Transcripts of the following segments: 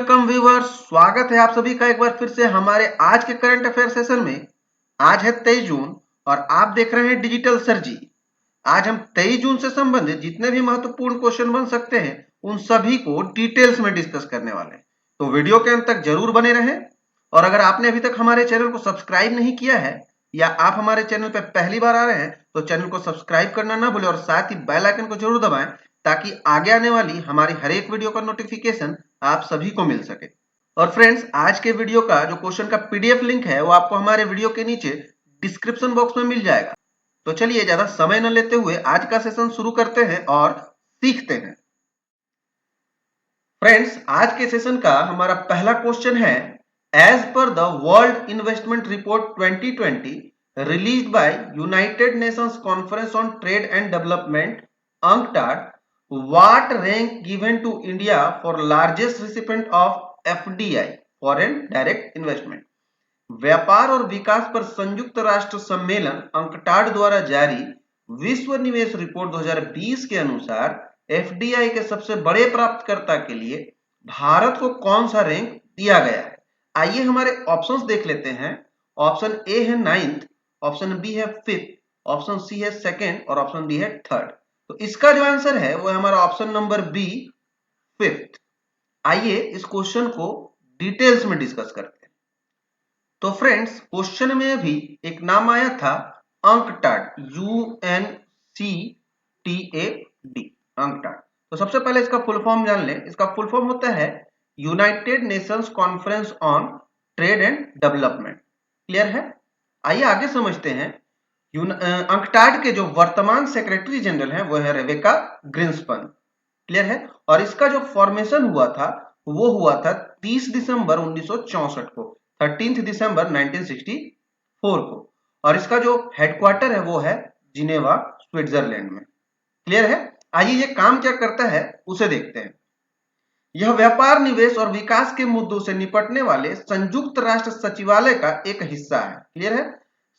Welcome viewers, स्वागत है आप सभी का एक बार फिर से हमारे आज के करंट अफेयर सेशन में। आज है 23 जून और आप देख रहे हैं डिजिटल सर जी। आज हम 23 जून से संबंधित जितने भी महत्वपूर्ण क्वेश्चन बन सकते हैं उन सभी को डिटेल्स में डिस्कस करने वाले हैं, तो वीडियो के अंत तक जरूर बने रहें। और अगर आपने अभी तक हमारे चैनल को सब्सक्राइब नहीं किया है या आप हमारे चैनल पर पहली बार आ रहे हैं तो चैनल को सब्सक्राइब करना ना भूलें और साथ ही बेल आइकन को जरूर दबाएं ताकि आगे आने वाली हमारी हर एक वीडियो का नोटिफिकेशन आप सभी को मिल सके। और फ्रेंड्स, आज के वीडियो का जो क्वेश्चन का पीडीएफ लिंक है वो आपको हमारे वीडियो के नीचे डिस्क्रिप्शन बॉक्स में मिल जाएगा। तो चलिए ज्यादा समय न लेते हुए आज का सेशन शुरू करते हैं और सीखते हैं। फ्रेंड्स, आज के सेशन का हमारा पहला क्वेश्चन है, as per the world investment report 2020 released by United Nations Conference on Trade and Development UNCTAD, what rank given to India for largest recipient of FDI foreign direct investment. व्यापार और विकास पर संयुक्त राष्ट्र सम्मेलन अंकटाड द्वारा जारी विश्व निवेश रिपोर्ट 2020 के अनुसार एफडीआई के सबसे बड़े प्राप्तकर्ता के लिए भारत को कौन सा रैंक दिया गया है। आइए हमारे ऑप्शंस देख लेते हैं। ऑप्शन ए है 9th, ऑप्शन बी है 5th, ऑप्शन सी है 2nd और ऑप्शन डी है 3rd। तो इसका जो आंसर है वो है हमारा ऑप्शन नंबर बी, 5th। आइए इस क्वेश्चन को डिटेल्स में डिस्कस करते हैं। तो फ्रेंड्स, क्वेश्चन में भी एक नाम आया था अंकटाड, UNCTAD, अंकटाड। तो सबसे पहले इसका फुल फॉर्म जान लें। इसका फुल फॉर्म होता है United Nations Conference on Trade and development. Clear है? आइए आगे समझते हैं। अंकटाड के जो वर्तमान सेक्रेटरी जनरल हैं वो है रेबेका ग्रिन्सपन। क्लियर है? और इसका जो फॉर्मेशन हुआ था वो हुआ था 30 दिसंबर 1964 को, 13 दिसंबर 1964 को। और इसका जो हेडक्वार्टर है वो है जिनेवा, स्विट्जरलैंड में। क्लियर है? आइए ये काम क्या करता है उसे देखते हैं। यह व्यापार, निवेश और विकास के मुद्दों से निपटने वाले संयुक्त राष्ट्र सचिवालय का एक हिस्सा है। क्लियर है?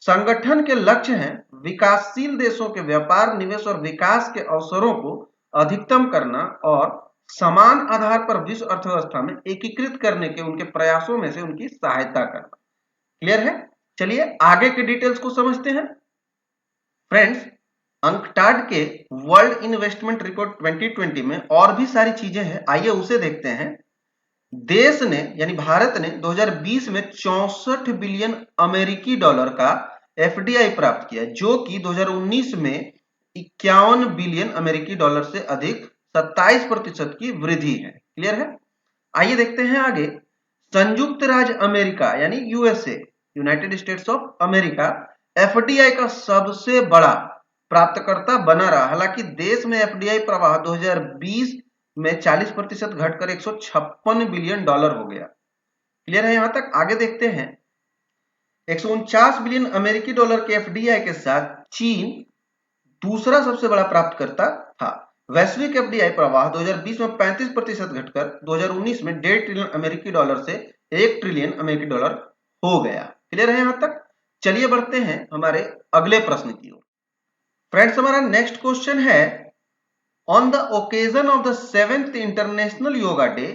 संगठन के लक्ष्य हैं विकासशील देशों के व्यापार, निवेश और विकास के अवसरों को अधिकतम करना और समान आधार पर विश्व अर्थव्यवस्था में एकीकृत करने के उनके प्रयासों में से उनकी सहायता करना। क्लियर है? चलिए आगे के डिटेल्स को समझते हैं। फ्रेंड्स, अंकटाड के वर्ल्ड इन्वेस्टमेंट रिपोर्ट 2020 में और भी सारी चीजें हैं, आइए उसे देखते हैं। देश ने यानी भारत ने 2020 में 64 बिलियन अमेरिकी डॉलर का एफडीआई प्राप्त किया, जो कि 2019 में 51 बिलियन अमेरिकी डॉलर से अधिक 27% की वृद्धि है। क्लियर है? आइए देखते हैं आगे। संयुक्त राज्य अमेरिका यानी USA, United states of America, FDI का सबसे बड़ा प्राप्तकर्ता बना रहा। हालांकि देश में एफडीआई प्रवाह 2020 में 40% घटकर 156 बिलियन डॉलर हो गया। क्लियर है यहां तक? आगे देखते हैं। 149 बिलियन अमेरिकी डॉलर के एफडीआई के साथ चीन दूसरा सबसे बड़ा प्राप्तकर्ता था। वैश्विक एफडीआई प्रवाह 2020 में 35% घटकर 2019 में 1.5 ट्रिलियन अमेरिकी डॉलर से 1 ट्रिलियन अमेरिकी डॉलर हो गया। क्लियर है यहां तक? चलिए बढ़ते हैं हमारे अगले प्रश्न की ओर। फ्रेंड्स, हमारा नेक्स्ट क्वेश्चन है, on the occasion of the 7th international yoga day,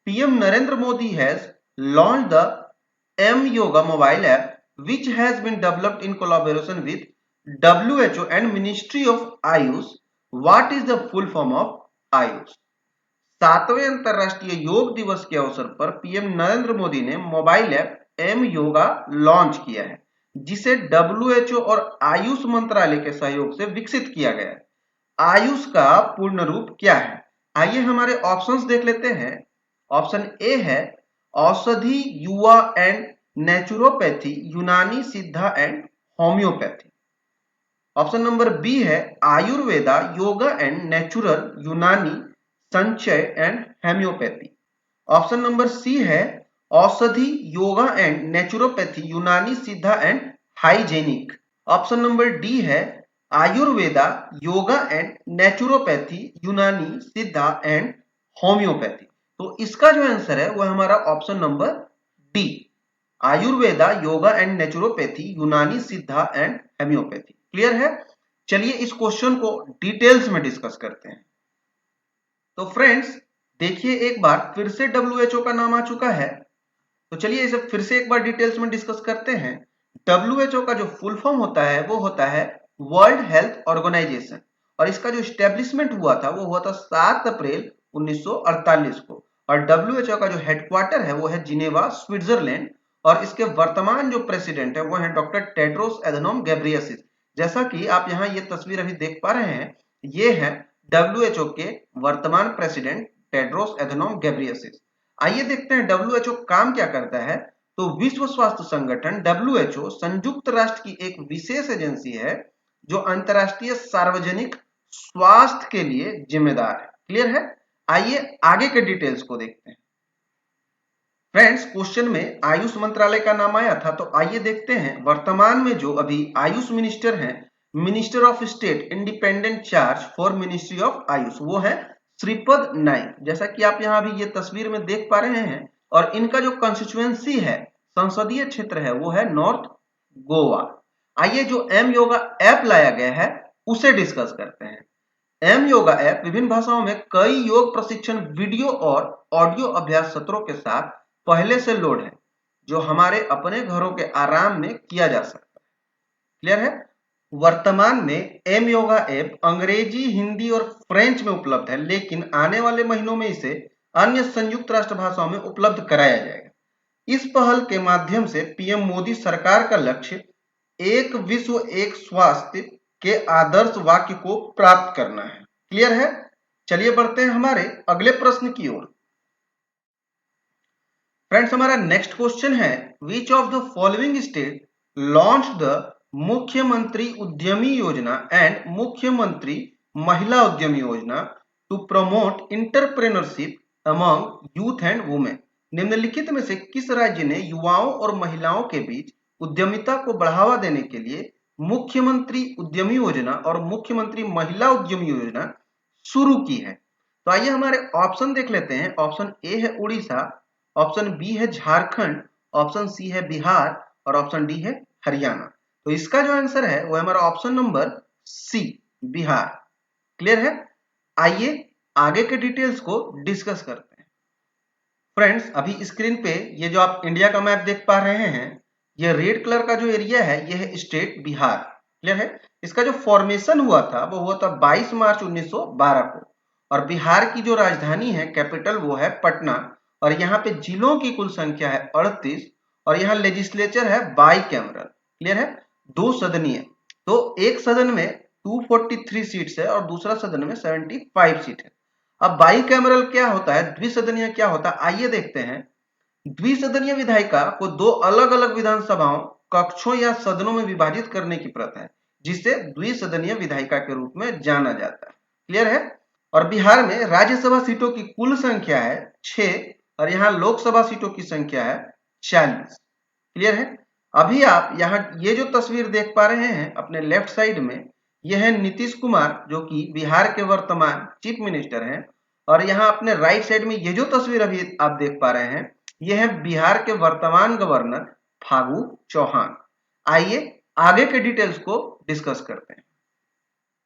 PM Narendra Modi has launch the M Yoga mobile app which has been developed in collaboration with WHO and Ministry of Ayush. What is the full form of Ayush? 7वें अंतरराष्ट्रीय योग दिवस के अवसर पर PM Narendra Modi ने mobile app M yoga launch किया है, जिसे WHO और आयुष मंत्रालय के सहयोग से विकसित किया गया है। आयुष का पूर्ण रूप क्या है? आइए हमारे ऑप्शंस देख लेते हैं। ऑप्शन ए है औषधि, युवा and naturopathy, Unani, Siddha and homeopathy. Option number B है Ayurveda, yoga and natural, Unani, संचय and homeopathy. Option number C है औषधि, yoga and naturopathy, Unani, Siddha and hygienic. Option number D है Ayurveda, yoga and naturopathy, Unani, Siddha and homeopathy. तो इसका जो आंसर है वो हमारा option number D, Ayurveda, yoga and naturopathy, Unani, Siddha and homeopathy. Clear है? चलिए इस क्वेश्चन को डिटेल्स में डिस्कस करते हैं। तो फ्रेंड्स, देखिए एक बार फिर से WHO का नाम आ चुका है, तो चलिए इसे फिर से एक बार डिटेल्स में डिस्कस करते हैं। WHO का जो फुल फॉर्म होता है वो होता है वर्ल्ड हेल्थ ऑर्गेनाइजेशन, और इसका जो स्टेब्लिशमेंट हुआ था वो हुआ था 7 अप्रैल 1948 को। और WHO का जो हेडक्वार्टर है वो है जिनेवा, स्विट्जरलैंड, और इसके वर्तमान जो प्रेसिडेंट है वो है डॉक्टर टेड्रोस एधनोम घेब्रेयेसस। जैसा कि आप यहाँ ये तस्वीर अभी देख पा रहे हैं, ये है WHO के वर्तमान प्रेसिडेंट टेड्रोस एधनोम घेब्रेयेसस। आइए देखते हैं WHO काम क्या करता है। तो विश्व स्वास्थ्य संगठन WHO संयुक्त राष्ट्र की एक विशेष एजेंसी है जो अंतरराष्ट्रीय सार्वजनिक स्वास्थ्य के लिए जिम्मेदार है। क्लियर है? आइए आगे के डिटेल्स को देखते हैं। फ्रेंड्स, क्वेश्चन में आयुष मंत्रालय का नाम आया था, तो आइए देखते हैं वर्तमान में जो अभी आयुष मिनिस्टर हैं, minister of state independent charge for ministry of Ayush, वो है श्रीपद नाइक। जैसा कि आप यहाँ अभी ये तस्वीर में देख पा रहे हैं, और इनका जो कंस्टिट्यूएंसी है, संसदीय क्षेत्र है, वो है नॉर्थ गोवा। आइए जो एम योगा ऐप लाया गया है उसे डिस्कस करते हैं। एम योगा ऐप विभिन्न भाषाओं में कई योग प्रशिक्षण वीडियो और ऑडियो अभ्यास सत्रों के साथ पहले से लोड है, जो हमारे अपने घरों के आराम में किया जा सकता है। क्लियर है? वर्तमान में एम योगा ऐप अंग्रेजी, हिंदी और फ्रेंच में उपलब्ध है, लेकिन आने वाले महीनों में इसे अन्य संयुक्त राष्ट्र भाषाओं में उपलब्ध कराया जाएगा। इस पहल के माध्यम से पीएम मोदी सरकार का लक्ष्य एक विश्व एक स्वास्थ्य के आदर्श वाक्य को प्राप्त करना है। क्लियर है? चलिए बढ़ते हैं हमारे अगले प्रश्न की ओर। फ्रेंड्स, हमारा नेक्स्ट क्वेश्चन है, which of the following state launch the मुख्यमंत्री उद्यमी योजना एंड मुख्यमंत्री महिला उद्यमी योजना to promote entrepreneurship among youth and women? निम्नलिखित में से किस राज्य ने युवाओं और महिलाओं के बीच उद्यमिता को बढ़ावा देने के लिए मुख्यमंत्री उद्यमी योजना और मुख्यमंत्री महिला उद्यमी योजना शुरू की है? तो आइए हमारे ऑप्शन देख लेते हैं। ऑप्शन ए है उड़ीसा, ऑप्शन बी है झारखंड, ऑप्शन सी है बिहार, और ऑप्शन डी है हरियाणा। तो इसका जो आंसर है वो है हमारा option number C, Bihar. Clear है? आइए आगे के डिटेल्स को डिस्कस करते हैं। फ्रेंड्स, अभी स्क्रीन पे ये जो आप इंडिया का मैप देख पा रहे हैं, ये रेड कलर का जो एरिया है ये है स्टेट बिहार। क्लियर है? इसका जो फॉर्मेशन हुआ था वो हुआ था 22 मार्च 1912 को, और बिहार की जो राजधानी है, कैपिटल, वो है पटना। और यहाँ पे जिलों की कुल संख्या है 38, और यहाँ लेजिस्लेचर है बाईकैमरल। क्लियर है? 2 सदनीय। तो एक सदन में 243 सीट्स है और दूसरा सदन में 75 सीट है। अब बाईकैमरल क्या होता है, द्विसदनीय क्या होता है, आइए देखते हैं। द्विसदनीय विधायिका को 2 अलग अलग विधानसभाओं, कक्षों या सदनों में विभाजित करने की प्रथा है, जिसे द्विसदनीय विधायिका के रूप में जाना जाता है। क्लियर है? और बिहार में राज्यसभा सीटों की कुल संख्या है 6, और यहाँ लोकसभा सीटों की संख्या है 40। क्लियर है? अभी आप यहाँ ये जो तस्वीर देख पा रहे हैं अपने लेफ्ट साइड में, यह है नीतीश कुमार, जो कि बिहार के वर्तमान चीफ मिनिस्टर हैं। और यहाँ अपने राइट साइड में ये जो तस्वीर अभी आप देख पा रहे हैं, यह है बिहार के वर्तमान गवर्नर फागू चौहान। आइए आगे के डिटेल्स को डिस्कस करते हैं।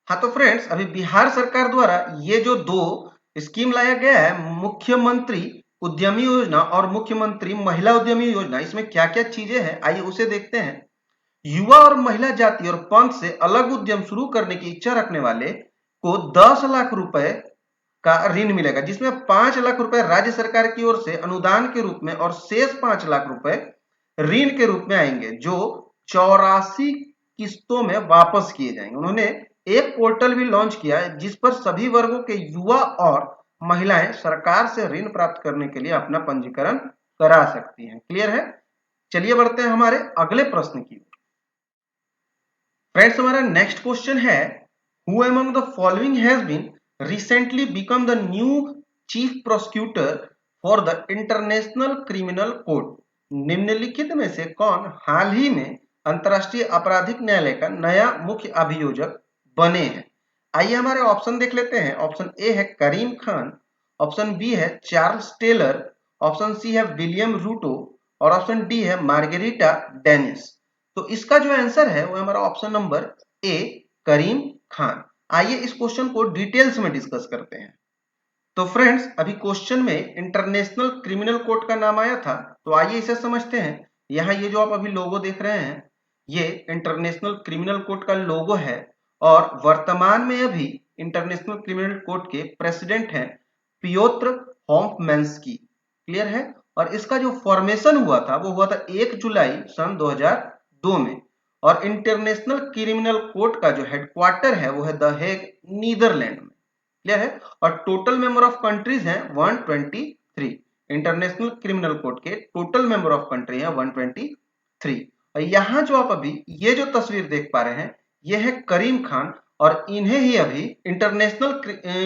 हाँ, तो फ्रेंड्स, अभी बिहार सरकार द्वारा ये जो 2 स्कीम लाया गया है, मुख्यमंत्री उद्यमी योजना और मुख्यमंत्री महिला उद्यमी योजना, इसमें क्या क्या चीजें हैं आइए उसे देखते हैं। युवा और महिला जाति और पंथ से अलग उद्यम शुरू करने की इच्छा रखने वाले को 10 लाख रुपए का ऋण मिलेगा, जिसमें 5 लाख रुपए राज्य सरकार की ओर से अनुदान के रूप में और शेष 5 लाख रुपए ऋण के रूप में आएंगे, जो 84 किस्तों में वापस किए जाएंगे। उन्होंने एक पोर्टल भी लॉन्च किया है जिस पर सभी वर्गों के युवा और महिलाएं सरकार से ऋण प्राप्त करने के लिए अपना पंजीकरण करा सकती हैं। क्लियर है? चलिए बढ़ते हैं हमारे अगले प्रश्न की। फ्रेंड्स, हमारा नेक्स्ट क्वेश्चन है, who among the following has been recently become the new chief prosecutor for the International Criminal Court? निम्नलिखित में से कौन हाल ही में अंतरराष्ट्रीय आपराधिक न्यायालय का नया मुख्य अभियोजक बने हैं? आइए हमारे ऑप्शन देख लेते हैं। ऑप्शन ए है करीम खान, ऑप्शन बी है चार्ल्स टेलर, ऑप्शन सी है विलियम रूटो, और ऑप्शन डी है मार्गेरिटा डेनिस। तो इसका जो आंसर है वो हमारा ऑप्शन नंबर ए, करीम खान। आइए इस क्वेश्चन को डिटेल्स में डिस्कस करते हैं। तो फ्रेंड्स अभी क्वेश्चन में इंटरनेशनल क्रिमिनल कोर्ट का नाम आया था, तो आइए इसे समझते हैं। यहाँ ये जो आप अभी लोगो देख रहे हैं, ये इंटरनेशनल क्रिमिनल कोर्ट का लोगो है और वर्तमान में अभी इंटरनेशनल क्रिमिनल कोर्ट के प्रेसिडेंट हैं पियोत्र होम्पमेंस्की। क्लियर है। और इसका जो फॉर्मेशन हुआ था वो हुआ था 1 जुलाई सन 2002 में। और इंटरनेशनल क्रिमिनल कोर्ट का जो हेडक्वार्टर है वो है द हेग, नीदरलैंड में। क्लियर है। और टोटल मेंबर ऑफ कंट्रीज हैं 123। इंटरनेशनल क्रिमिनल कोर्ट के टोटल मेंबर ऑफ कंट्री हैं 123। और यहाँ जो आप अभी ये जो तस्वीर देख पा रहे हैं ये है करीम खान, और इन्हें ही अभी इंटरनेशनल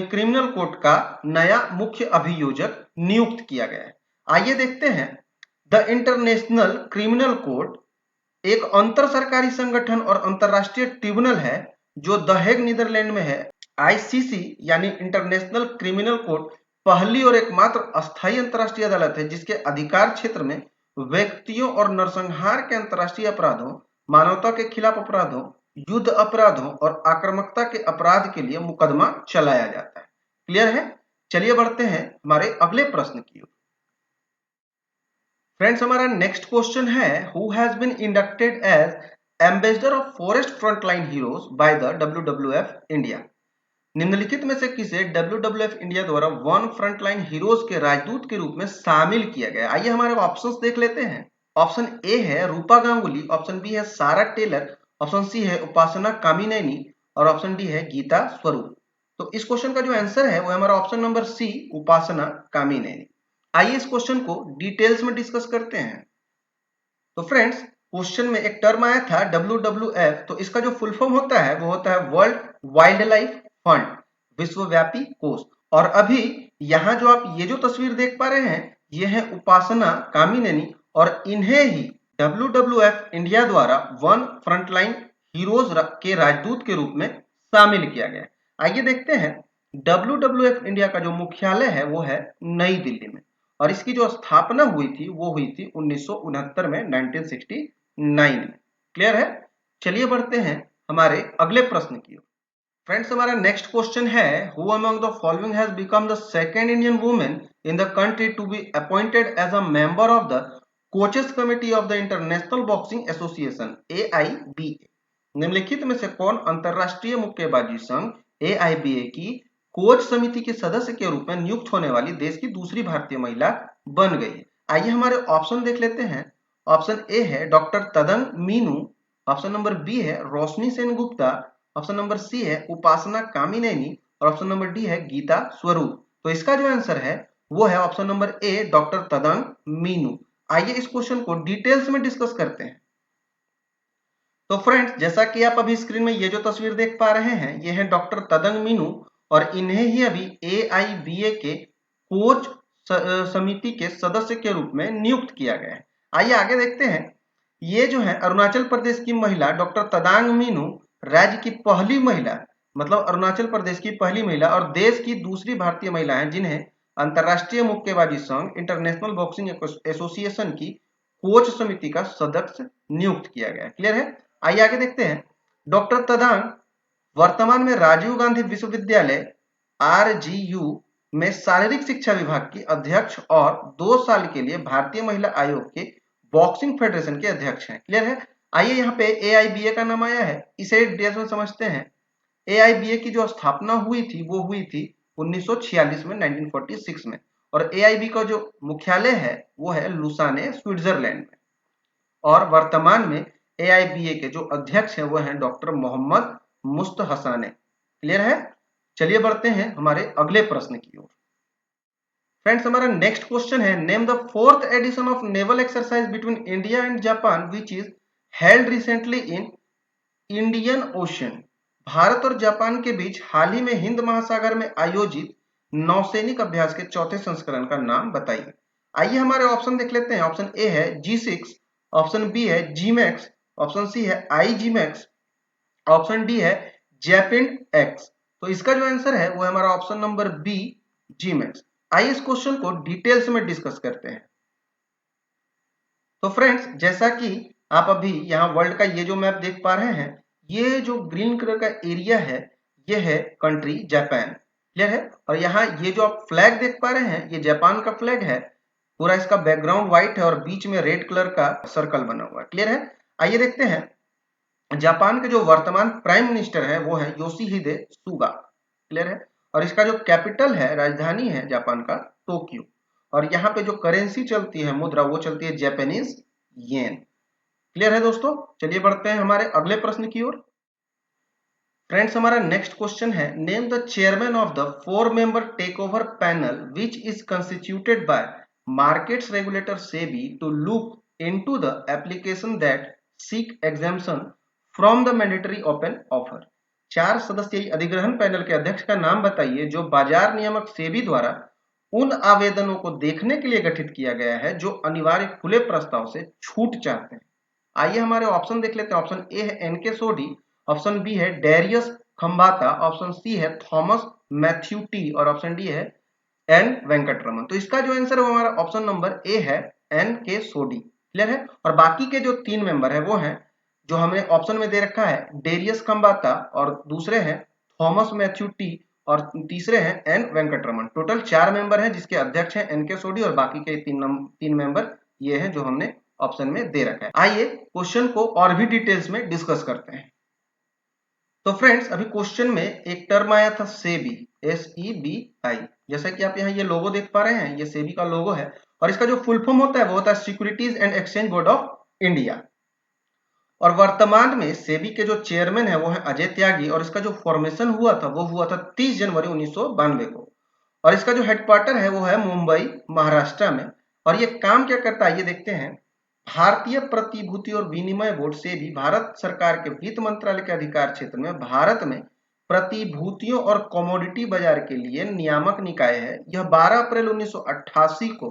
क्रिमिनल कोर्ट का नया मुख्य अभियोजक नियुक्त किया गया है। आइए देखते हैं। द इंटरनेशनल क्रिमिनल कोर्ट एक अंतर सरकारी संगठन और अंतरराष्ट्रीय ट्रिब्यूनल है जो द हेग, नीदरलैंड में है। आईसीसी यानी इंटरनेशनल क्रिमिनल कोर्ट पहली और एकमात्र अस्थायी अंतरराष्ट्रीय अदालत है जिसके अधिकार क्षेत्र में व्यक्तियों और नरसंहार के अंतरराष्ट्रीय अपराधों, मानवता के खिलाफ अपराधों, युद्ध अपराधों और आक्रामकता के अपराध के लिए मुकदमा चलाया जाता है। क्लियर है। चलिए बढ़ते हैं हमारे अगले प्रश्न की ओर। फ्रेंड्स हमारा नेक्स्ट क्वेश्चन है, who has been inducted as ambassador of forest frontline heroes by the WWF India. निम्नलिखित में से किसे WWF इंडिया द्वारा वन फ्रंटलाइन हीरोज के राजदूत के रूप में शामिल किया गया। आइए हमारे ऑप्शंस देख लेते हैं। ऑप्शन ए है रूपा गांगुली, ऑप्शन बी है सारा टेलर, ऑप्शन सी है उपासना कामिनेनी और ऑप्शन डी है गीता स्वरूप। तो इस क्वेश्चन का जो आंसर है वो हमारा ऑप्शन नंबर सी, उपासना कामिनेनी। आइए इस क्वेश्चन को डिटेल्स में डिस्कस करते हैं। तो फ्रेंड्स क्वेश्चन में एक टर्म आया था WWF, तो इसका जो फुल फॉर्म होता है वो होता है वर्ल्ड वाइल्ड लाइफ फंड, विश्वव्यापी कोष। और अभी यहाँ जो आप ये जो तस्वीर देख पा रहे हैं ये है उपासना कामिनेनी, और इन्हें ही WWF इंडिया द्वारा वन फ्रंटलाइन हीरोज के राजदूत के रूप में शामिल किया गया। आइए देखते हैं। WWF इंडिया का जो मुख्यालय है वो है नई दिल्ली में, और इसकी जो स्थापना हुई थी वो हुई थी 1969 में, 1969 में। क्लियर है। चलिए बढ़ते हैं हमारे अगले प्रश्न की ओर। फ्रेंड्स हमारा नेक्स्ट क्वेश्चन है, who among the following has become the second Indian women in the country to be appointed as a member of the coaches committee of the International Boxing Association AIBA। निम्नलिखित में से कौन अंतरराष्ट्रीय मुक्केबाजी संघ AIBA की coach समिति के सदस्य के रूप में नियुक्त होने वाली देश की दूसरी भारतीय महिला बन गई है। आइए हमारे ऑप्शन देख लेते हैं। ऑप्शन ए है doctor Tadang Minu, option number B है Roshni Sengupta, option number C है उपासना कामिनेनी और ऑप्शन नंबर डी है गीता स्वरूप। तो इसका जो आंसर है वो है option number A, doctor Tadang Minu. आइए इस क्वेश्चन को डिटेल्स में डिस्कस करते हैं। तो फ्रेंड्स जैसा कि आप अभी स्क्रीन में ये जो तस्वीर देख पा रहे हैं ये है डॉक्टर तदंग मीनू, और इन्हें ही अभी AIBA के कोच समिति के सदस्य के रूप में नियुक्त किया गया है। आइए आगे देखते हैं। ये जो है अरुणाचल प्रदेश की महिला डॉक्टर तदांग मीनू राज्य की पहली महिला, मतलब अरुणाचल प्रदेश की पहली महिला और देश की दूसरी भारतीय महिला हैं जिन्हें अंतरराष्ट्रीय मुक्केबाजी संघ इंटरनेशनल बॉक्सिंग एसोसिएशन की कोच समिति का सदस्य नियुक्त किया गया। क्लियर है। आइए आगे देखते हैं। डॉक्टर तदांग वर्तमान में राजीव गांधी विश्वविद्यालय RGU में शारीरिक शिक्षा विभाग की अध्यक्ष और 2 साल के लिए भारतीय महिला आयोग के बॉक्सिंग फेडरेशन के अध्यक्ष हैं। क्लियर है। आइए यहाँ पे AIBA का नाम आया है, इसे डिटेल्स में समझते हैं। AIBA की जो स्थापना हुई थी वो हुई थी 1946 में, 1946 में, और AIB का जो मुख्यालय है वो है लुसाने, स्विट्जरलैंड में। और वर्तमान में AIBA के जो अध्यक्ष हैं वो हैं डॉक्टर मोहम्मद मुस्तहसाने। क्लियर है। चलिए बढ़ते हैं हमारे अगले प्रश्न की ओर। फ्रेंड्स हमारा नेक्स्ट क्वेश्चन है, name the 4th edition of naval exercise between India and Japan which is held recently in Indian Ocean. भारत और जापान के बीच हाल ही में हिंद महासागर में आयोजित नौसैनिक अभ्यास के चौथे संस्करण का नाम बताइए। आइए हमारे ऑप्शन देख लेते हैं। ऑप्शन ए है G6, ऑप्शन बी है GMAX, ऑप्शन सी है IGMAX, ऑप्शन डी है जैपिंड एक्स। तो इसका जो आंसर है वो है हमारा ऑप्शन नंबर बी, GMAX। आइए इस क्वेश्चन को डिटेल्स में डिस्कस करते हैं। तो फ्रेंड्स जैसा कि आप अभी यहाँ वर्ल्ड का ये जो मैप देख पा रहे हैं, ये जो ग्रीन कलर का एरिया है ये है कंट्री जापान, क्लियर है। और यहाँ ये जो आप फ्लैग देख पा रहे हैं, ये जापान का फ्लैग है, पूरा इसका बैकग्राउंड व्हाइट है और बीच में रेड कलर का सर्कल बना हुआ है। क्लियर है। आइए देखते हैं जापान के जो वर्तमान प्राइम मिनिस्टर है वो है योशिहिदे सुगा। क्लियर है। और इसका जो कैपिटल है, राजधानी है जापान का टोक्यो। और यहाँ पे जो करेंसी चलती है, मुद्रा, वो चलती है जापानीज येन। क्लियर है दोस्तों। चलिए बढ़ते हैं हमारे अगले प्रश्न की ओर। फ्रेंड्स, हमारा नेक्स्ट क्वेश्चन है, name the chairman of the 4 member take over panel which is constituted by markets regulator SEBI to look into the application that seek exemption from the mandatory open offer. 4 सदस्यीय अधिग्रहण panel के अध्यक्ष का नाम बताइए जो बाजार नियामक सेबी द्वारा उन आवेदनों को देखने के लिए गठित किया गया है जो अनिवार्य खुले प्रस्ताव से छूट चाहते हैं। आइए हमारे ऑप्शन देख लेते हैं। ऑप्शन ए है एनके सोडी, ऑप्शन बी है डेरियस खंबाता, ऑप्शन सी है थॉमस मैथ्यू टी और ऑप्शन डी है एन वेंकटरमन। तो इसका जो आंसर है वो हमारा ऑप्शन नंबर ए है एन के सोडी। क्लियर है। और बाकी के जो 3 मेंबर है वो हैं जो हमने ऑप्शन में दे रखा है, डेरियस खंबाता, और दूसरे हैं थॉमस मैथ्यू टी, और तीसरे हैं एन वेंकटरमन। टोटल 4 मेंबर हैं जिसके अध्यक्ष हैं एन के सोडी और बाकी के 3 मेंबर ये हैं जो हमने ऑप्शन में दे रखा है। आइए क्वेश्चन को और भी डिटेल्स में डिस्कस करते हैं। तो फ्रेंड्स, अभी क्वेश्चन में एक टर्म आया था सेबी, SEBI। जैसा कि आप यहाँ ये लोगो देख पा रहे हैं, ये सेबी का लोगो है और इसका जो फुल फॉर्म होता है वो होता है securities and exchange board of India. और वर्तमान में सेबी के जो चेयरमैन है वो है अजय त्यागी और इसका जो फॉर्मेशन हुआ था वो हुआ था 30 जनवरी 1992 को। और इसका जो हेडक्वार्टर है वो है मुंबई, महाराष्ट्र में। और ये काम क्या करता है ये देखते हैं। भारतीय प्रतिभूति और विनिमय बोर्ड से भी भारत सरकार के वित्त मंत्रालय के अधिकार क्षेत्र में भारत में प्रतिभूतियों और कमोडिटी बाजार के लिए नियामक निकाय है। यह 12 अप्रैल 1988 को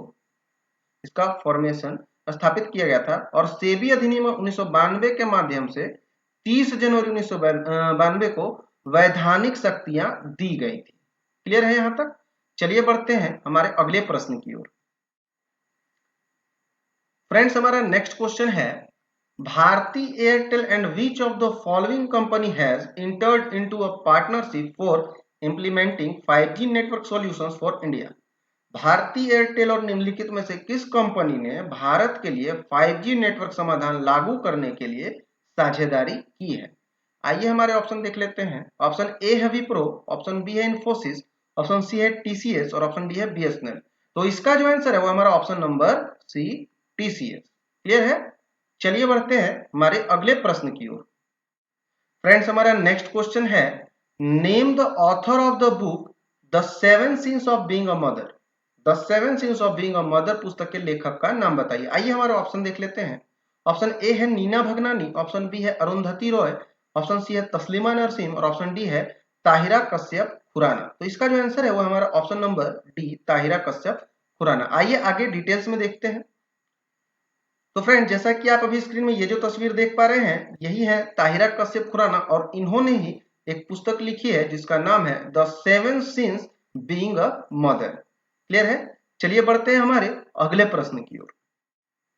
इसका फॉर्मेशन स्थापित किया गया था और सेबी अधिनियम 1992 के माध्यम से 30 जनवरी 1992 को वैधानिक शक्तियां दी गई थी। क्लियर है यहां तक। चलिए बढ़ते हैं हमारे अगले प्रश्न की ओर। फ्रेंड्स, हमारा नेक्स्ट क्वेश्चन है, Bharti Airtel and which of the following company has entered into a partnership for implementing 5G network solutions for India. Bharti Airtel और निम्नलिखित में से किस कंपनी ने भारत के लिए 5G नेटवर्क समाधान लागू करने के लिए साझेदारी की है। आइए हमारे ऑप्शन देख लेते हैं। ऑप्शन ए है विप्रो, ऑप्शन बी है इन्फोसिस, ऑप्शन सी है TCS और ऑप्शन डी है BSNL। तो इसका जो आंसर है वो हमारा option number C TCS। Clear है। चलिए बढ़ते हैं हमारे अगले प्रश्न की ओर। फ्रेंड्स, हमारा नेक्स्ट क्वेश्चन है, name the author of the book the 7 sins of being a mother. The 7 sins of being a mother पुस्तक के लेखक का नाम बताइए। आइए हमारे ऑप्शन देख लेते हैं। ऑप्शन ए है नीना भगनानी, ऑप्शन बी है अरुंधति रॉय, ऑप्शन सी है तस्लीमा नरसिम और ऑप्शन डी है ताहिरा कश्यप खुराना। तो इसका जो आंसर है वो हमारा option number D Tahira Kashyap Khurana. आइए आगे डिटेल्स में देखते हैं। तो फ्रेंड, जैसा कि आप अभी स्क्रीन में ये जो तस्वीर देख पा रहे हैं यही है ताहिरा कश्यप खुराना और इन्होंने ही एक पुस्तक लिखी है जिसका नाम है the 7 sins being a mother. Clear है। चलिए बढ़ते हैं हमारे अगले प्रश्न की ओर।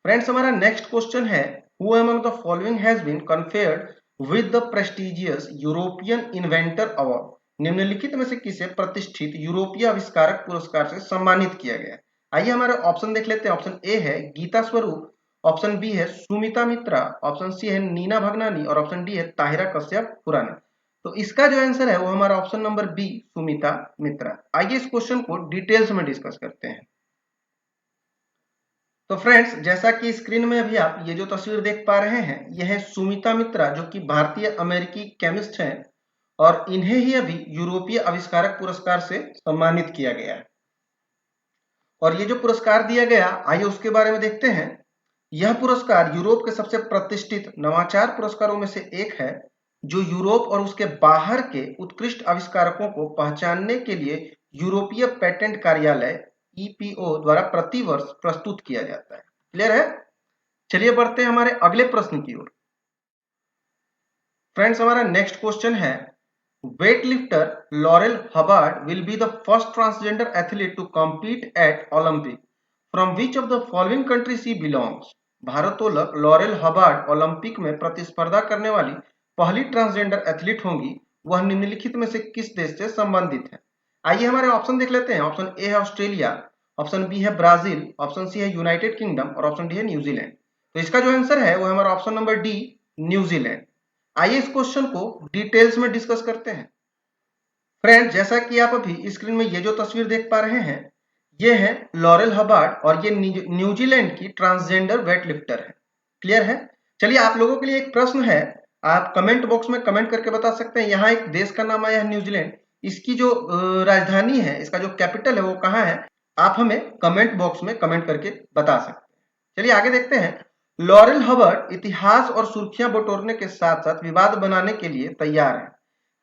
फ्रेंड्स, हमारा नेक्स्ट क्वेश्चन है, who among the following has been conferred with the prestigious European Inventor Award. निम्नलिखित में से किसे प्रतिष्ठित यूरोपीय आविष्कारक पुरस्कार से सम्मानित किया गया है। आइए हमारे ऑप्शन देख लेते हैं। ऑप्शन ए है गीता स्वरूप, ऑप्शन बी है सुमिता मित्रा, ऑप्शन सी है नीना भगनानी और ऑप्शन डी है ताहिरा कश्यप खुराना। तो इसका जो आंसर है वो हमारा ऑप्शन नंबर बी सुमिता मित्रा। आइए इस क्वेश्चन को डिटेल्स में डिस्कस करते हैं। तो फ्रेंड्स, जैसा कि स्क्रीन में अभी आप ये जो तस्वीर देख पा रहे हैं यह है सुमिता मित्रा जो कि भारतीय अमेरिकी केमिस्ट हैं और इन्हें ही अभी यूरोपीय आविष्कारक पुरस्कार से सम्मानित किया गया है। और ये जो पुरस्कार दिया गया, आइए उसके बारे में देखते हैं। यह पुरस्कार यूरोप के सबसे प्रतिष्ठित नवाचार पुरस्कारों में से एक है जो यूरोप और उसके बाहर के उत्कृष्ट आविष्कारकों को पहचानने के लिए यूरोपीय पेटेंट कार्यालय EPO द्वारा प्रतिवर्ष प्रस्तुत किया जाता है। क्लियर है। चलिए बढ़ते हैं हमारे अगले प्रश्न की ओर। फ्रेंड्स, हमारा नेक्स्ट क्वेश्चन है, weightlifter Laurel Hubbard will be the first transgender athlete to compete at Olympic from which of the following country she belongs. भारोत्तोलक लॉरेल हबार्ड ओलंपिक में प्रतिस्पर्धा करने वाली पहली ट्रांसजेंडर एथलीट होंगी। वह निम्नलिखित में से किस देश से संबंधित है। आइए हमारे ऑप्शन देख लेते हैं। ऑप्शन ए है ऑस्ट्रेलिया, ऑप्शन बी है ब्राजील, ऑप्शन सी है यूनाइटेड किंगडम और ऑप्शन डी है न्यूजीलैंड। तो इसका जो आंसर है वो है हमारा ऑप्शन नंबर डी, न्यूजीलैंड। आइए इस क्वेश्चन को डिटेल्स में डिस्कस करते हैं। फ्रेंड्स, जैसा कि आप अभी स्क्रीन में ये जो तस्वीर देख पा रहे हैं, ये है लॉरेल हबार्ड और ये न्यूजीलैंड की ट्रांसजेंडर वेट लिफ्टर है। क्लियर है? चलिए, आप लोगों के लिए एक प्रश्न है, आप कमेंट बॉक्स में कमेंट करके बता सकते हैं। यहाँ एक देश का नाम आया है न्यूजीलैंड, इसकी जो राजधानी है, इसका जो कैपिटल है वो कहाँ है, आप हमें कमेंट बॉक्स में कमेंट करके बता सकते हैं। चलिए आगे देखते हैं। लॉरेल हबार्ड इतिहास और सुर्खियां बटोरने के साथ साथ विवाद बनाने के लिए तैयार है।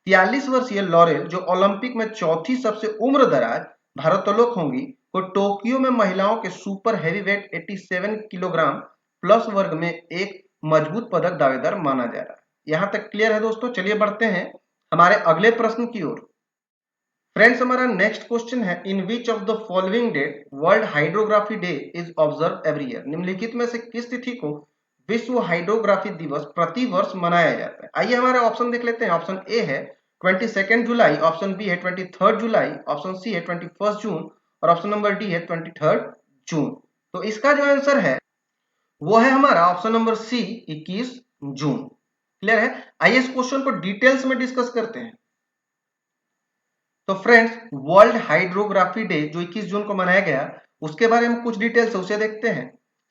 43 वर्षीय लॉरेल, जो ओलंपिक में चौथी सबसे उम्रदराज भारोत्तोलक होंगी, को टोक्यो में महिलाओं के सुपर हैवीवेट 87 किलोग्राम प्लस वर्ग में एक मजबूत पदक दावेदार माना जा रहा है। यहां तक क्लियर है दोस्तों? चलिए बढ़ते हैं हमारे अगले प्रश्न की ओर। फ्रेंड्स, हमारा नेक्स्ट क्वेश्चन है, in which of the following date World Hydrography Day is observe every year? निम्नलिखित में से किस तिथि को विश्व हाइड्रोग्राफी दिवस प्रति वर्ष मनाया जाता है? आइए हमारे ऑप्शन देख लेते हैं। ऑप्शन ए है 22 जुलाई, ऑप्शन बी है 23 जुलाई, ऑप्शन सी है 21 जून और ऑप्शन नंबर डी है 23 जून। तो इसका जो आंसर है वो है हमारा ऑप्शन नंबर सी, 21 जून। क्लियर है? आइए इस क्वेश्चन को डिटेल्स में डिस्कस करते हैं। तो फ्रेंड्स, वर्ल्ड हाइड्रोग्राफी डे जो 21 जून को मनाया गया, उसके बारे में कुछ डिटेल्स उसे देखते हैं।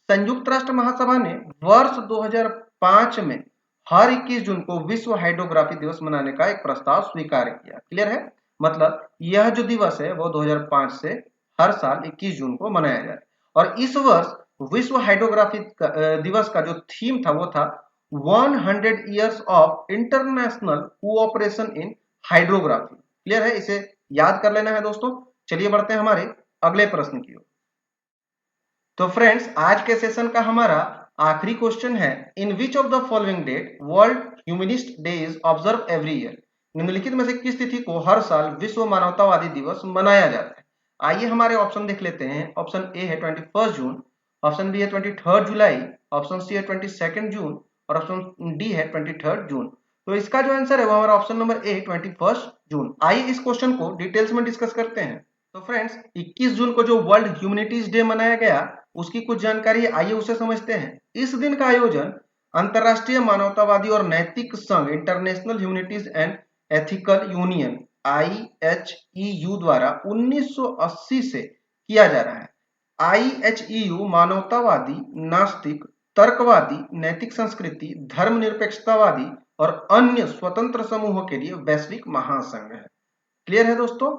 संयुक्त राष्ट्र महासभा ने वर्ष 2005 में हर 21 जून को विश्व हाइड्रोग्राफी दिवस मनाने का एक प्रस्ताव स्वीकार किया। क्लियर है? मतलब यह जो दिवस है वो 2005 से हर साल 21 जून को मनाया जा रहा है। और इस वर्ष विश्व हाइड्रोग्राफी दिवस का जो थीम था वो था 100 years of international cooperation in hydrography. Clear है? इसे याद कर लेना है दोस्तों। चलिए बढ़ते हैं हमारे अगले प्रश्न की ओर। तो फ्रेंड्स, आज के सेशन का हमारा आखिरी क्वेश्चन है, in which of the following date World Humanist Day is observe every year? निम्नलिखित में से किस तिथि को हर साल विश्व मानवतावादी दिवस मनाया जाता है? आइए हमारे ऑप्शन देख लेते हैं। ऑप्शन ए है 21 जून, ऑप्शन बी है 23 जुलाई, ऑप्शन सी है 22 जून और ऑप्शन डी है 23 जून। तो इसका जो आंसर है वो हमारा ऑप्शन नंबर ए, 21 जून। आइए इस क्वेश्चन को डिटेल्स में डिस्कस करते हैं। तो फ्रेंड्स, 21 जून को जो वर्ल्ड ह्यूमैनिटीज डे मनाया गया, उसकी कुछ जानकारी, आइए उसे समझते हैं। इस दिन का आयोजन अंतरराष्ट्रीय मानवतावादी और नैतिक संघ international humanities and ethical union IHEU द्वारा 1980 से किया जा रहा है। IHEU मानवतावादी, नास्तिक, तर्कवादी, नैतिक संस्कृति, धर्मनिरपेक्षतावादी और अन्य स्वतंत्र समूहों के लिए वैश्विक महासंघ है। क्लियर है दोस्तों?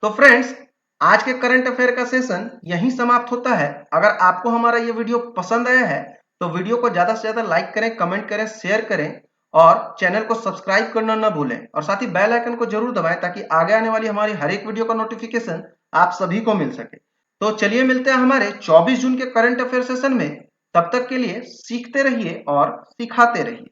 तो फ्रेंड्स, आज के करंट अफेयर का सेशन यहीं समाप्त होता है। अगर आपको हमारा ये वीडियो पसंद आया है तो वीडियो को ज्यादा से ज्यादा लाइक करें, कमेंट करें, शेयर करें और चैनल को सब्सक्राइब करना न भूलें और साथ ही बेल आइकन को जरूर दबाएं ताकि आगे आने वाली हमारी हर एक वीडियो का नोटिफिकेशन आप सभी को मिल सके। तो चलिए मिलते हैं हमारे 24 जून के करंट अफेयर सेशन में। तब तक के लिए सीखते रहिए और सिखाते रहिए।